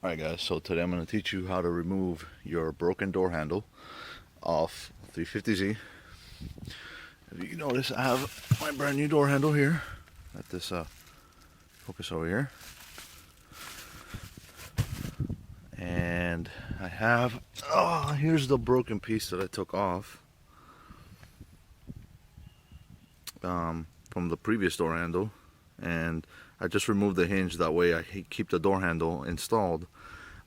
Alright guys, so today I'm going to teach you how to remove your broken door handle off 350Z. If you can notice, I have my brand new door handle here. Let this focus over here. And I have, here's the broken piece that I took off from the previous door handle. And I just removed the hinge, that way I keep the door handle installed,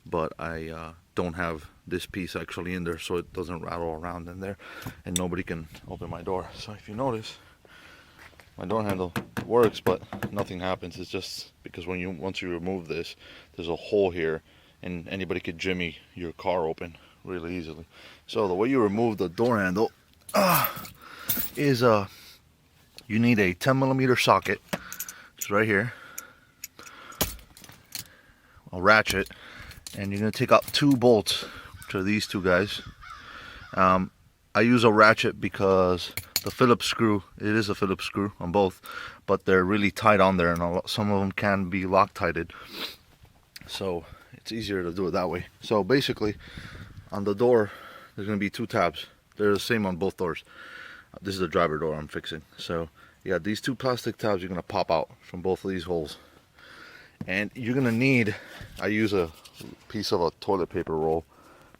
but I don't have this piece actually in there, so it doesn't rattle around in there and nobody can open my door. So if you notice, my door handle works but nothing happens. It's just because once you remove this, there's a hole here and anybody could jimmy your car open really easily. So the way you remove the door handle is you need a 10mm socket, just right here, a ratchet, and you're going to take out 2 bolts to these 2 guys. I use a ratchet because the Phillips screw, it is a Phillips screw on both, but they're really tight on there, and some of them can be Loctited, so it's easier to do it that way. So basically, on the door, there's going to be 2 tabs. They're the same on both doors. This is the driver door I'm fixing. So you got these 2 plastic tabs you're going to pop out from both of these holes. And you're going to need, I use a piece of a toilet paper roll,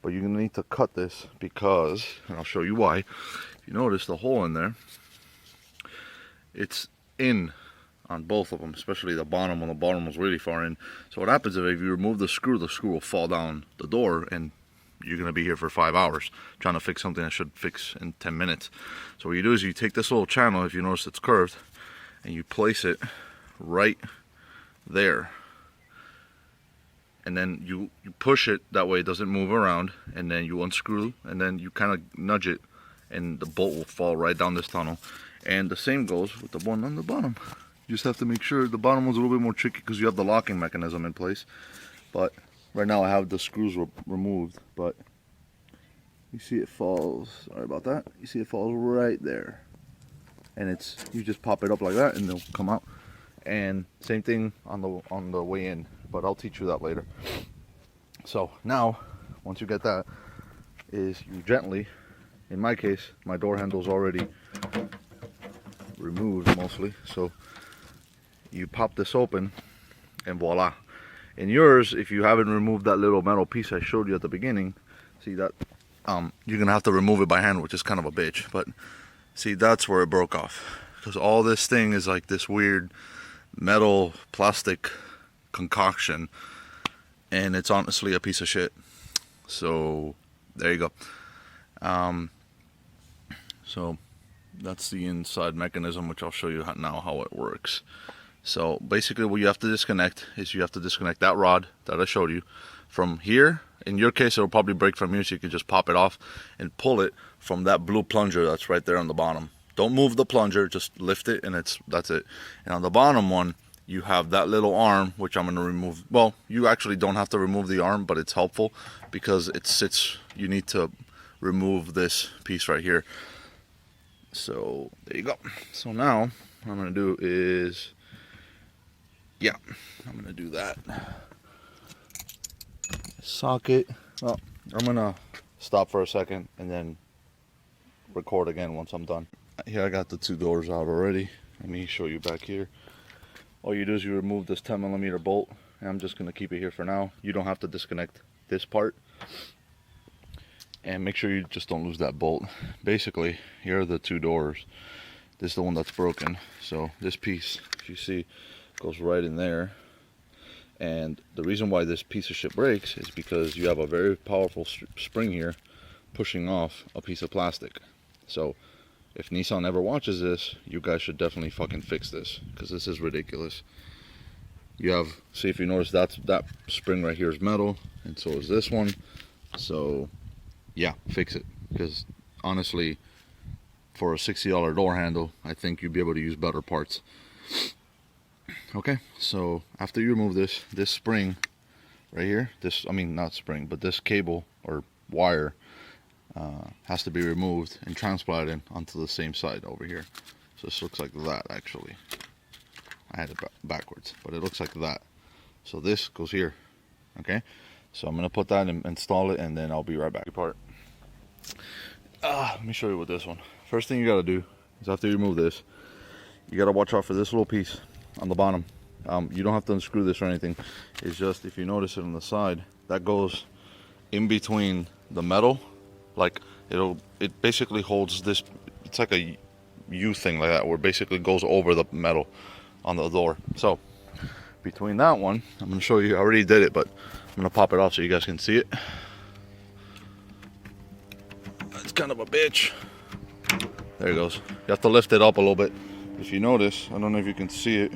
but you're going to need to cut this because, and I'll show you why. If you notice the hole in there, it's in on both of them, especially the bottom one. The bottom was really far in. So what happens is if you remove the screw will fall down the door and you're going to be here for 5 hours trying to fix something that should fix in 10 minutes. So what you do is you take this little channel, if you notice it's curved, and you place it right there, and then you push it, that way it doesn't move around, and then you unscrew, and then you kind of nudge it and the bolt will fall right down this tunnel. And the same goes with the one on the bottom. You just have to make sure the bottom one's a little bit more tricky because you have the locking mechanism in place, but right now I have the screws removed, but you see it falls, sorry about that, you see it falls right there, and it's, you just pop it up like that and they'll come out. And same thing on the way in, but I'll teach you that later. So now, once you get that, is you gently, in my case, my door handle's already removed mostly, so you pop this open and voila. In yours, if you haven't removed that little metal piece I showed you at the beginning, see that you're gonna have to remove it by hand, which is kind of a bitch, but see, that's where it broke off, because all this thing is like this weird metal plastic concoction, and it's honestly a piece of shit. So there you go. So that's the inside mechanism, which I'll show you now how it works. So basically what you have to disconnect is you have to disconnect that rod that I showed you from here. In your case, it'll probably break from here, so you can just pop it off and pull it from that blue plunger that's right there on the bottom. Don't move the plunger, just lift it, and that's it. And on the bottom one, you have that little arm, which I'm going to remove. Well, you actually don't have to remove the arm, but it's helpful because it sits, you need to remove this piece right here. So there you go. So now what I'm going to do is, yeah, I'm going to do that. Socket. Well, I'm going to stop for a second and then record again once I'm done. Here I got the 2 doors out already. Let me show you back here. All you do is you remove this 10mm bolt, and I'm just going to keep it here for now. You don't have to disconnect this part, and make sure you just don't lose that bolt. Basically, here are the 2 doors. This is the one that's broken, so this piece, if you see, goes right in there. And the reason why this piece of shit breaks is because you have a very powerful spring here pushing off a piece of plastic. So if Nissan ever watches this, you guys should definitely fucking fix this, because this is ridiculous. You have, see, if you notice, that spring right here is metal, and so is this one. So yeah, fix it, because honestly, for a $60 door handle, I think you'd be able to use better parts. Okay, so after you remove this spring right here, this, I mean not spring, but this cable or wire has to be removed and transplanted onto the same side over here. So this looks like that actually. I had it backwards, but it looks like that. So this goes here, Okay, so I'm gonna put that and install it, and then I'll be right back. Let me show you with this one. First thing you gotta do is after you remove this, you gotta watch out for this little piece on the bottom. You don't have to unscrew this or anything. It's just, if you notice it on the side, that goes in between the metal. Like it basically holds this. It's like a U thing like that, where it basically goes over the metal on the door. So between that one, I'm gonna show you. I already did it, but I'm gonna pop it off so you guys can see it. It's kind of a bitch. There it goes. You have to lift it up a little bit. If you notice, I don't know if you can see it.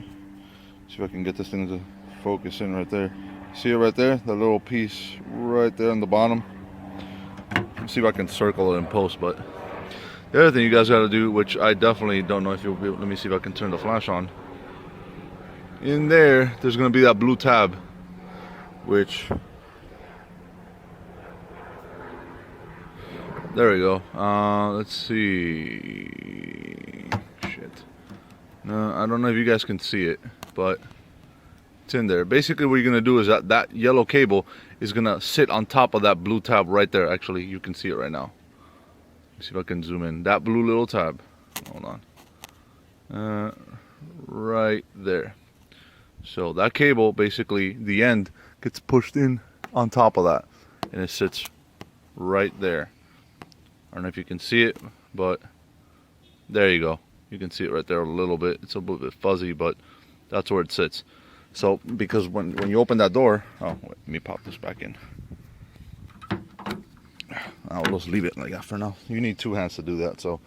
See if I can get this thing to focus in right there. See it right there? That little piece right there on the bottom. Let's see if I can circle it in post. But the other thing you guys gotta do, which I definitely don't know if you'll be able, let me see if I can turn the flash on. In there's gonna be that blue tab, which, there we go. Let's see. Shit. No, I don't know if you guys can see it, but it's in there. Basically what you're gonna do is that yellow cable is gonna sit on top of that blue tab right there. Actually, you can see it right now. Let's see if I can zoom in. That blue little tab. Hold on. Right there. So that cable, basically, the end gets pushed in on top of that, and it sits right there. I don't know if you can see it, but there you go. You can see it right there a little bit. It's a little bit fuzzy, but that's where it sits. So, because when you open that door, oh, wait, let me pop this back in. I'll just leave it like that for now. You need 2 hands to do that. So,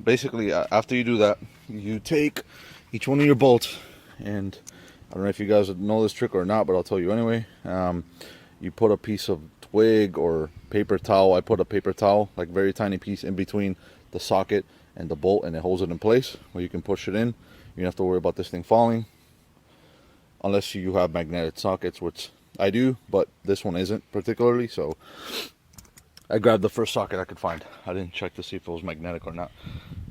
basically, after you do that, you take each one of your bolts, and I don't know if you guys know this trick or not, but I'll tell you anyway. You put a piece of twig or paper towel. I put a paper towel, like very tiny piece, in between the socket and the bolt, and it holds it in place where you can push it in. You don't have to worry about this thing falling, unless you have magnetic sockets, which I do, but this one isn't particularly. So I grabbed the first socket I could find. I didn't check to see if it was magnetic or not.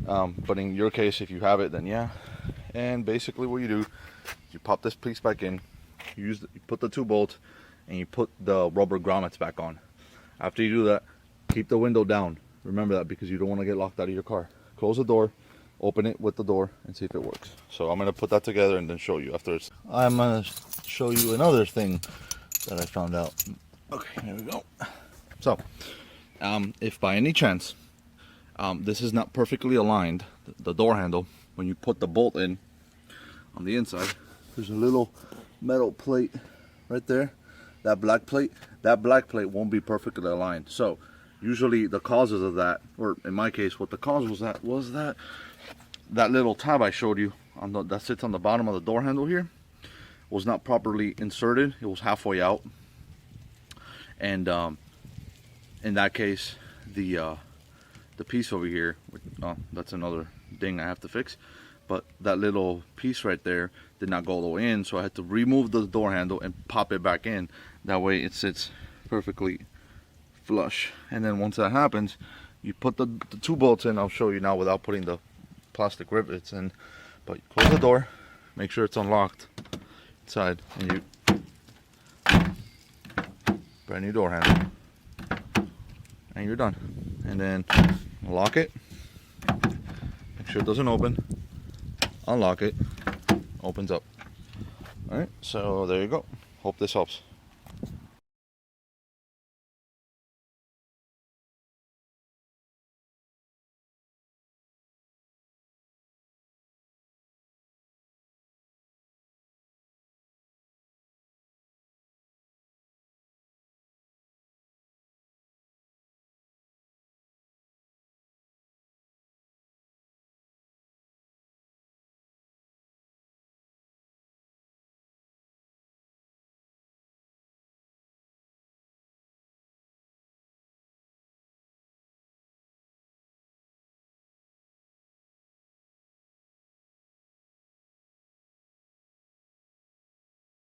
But in your case, if you have it, then yeah. And basically what you do, you pop this piece back in, you put the 2 bolts, and you put the rubber grommets back on. After you do that, keep the window down. Remember that, because you don't want to get locked out of your car. Close the door, open it with the door, and see if it works. So I'm going to put that together and then show you afterwards. I'm going to show you another thing that I found out. Okay, here we go. So, if by any chance this is not perfectly aligned, the door handle, when you put the bolt in on the inside, there's a little metal plate right there. That black plate won't be perfectly aligned. So usually the causes of that, or in my case, what the cause was that little tab I showed you on that sits on the bottom of the door handle here was not properly inserted. It was halfway out, and in that case, the piece over here, that's another ding I have to fix. But that little piece right there did not go all the way in, so I had to remove the door handle and pop it back in. That way it sits perfectly flush. And then once that happens, you put the 2 bolts in. I'll show you now without putting the plastic rivets in. But you close the door, make sure it's unlocked inside, and you brand new door handle, and you're done. And then lock it, make sure it doesn't open, unlock it, opens up. Alright, so there you go. Hope this helps.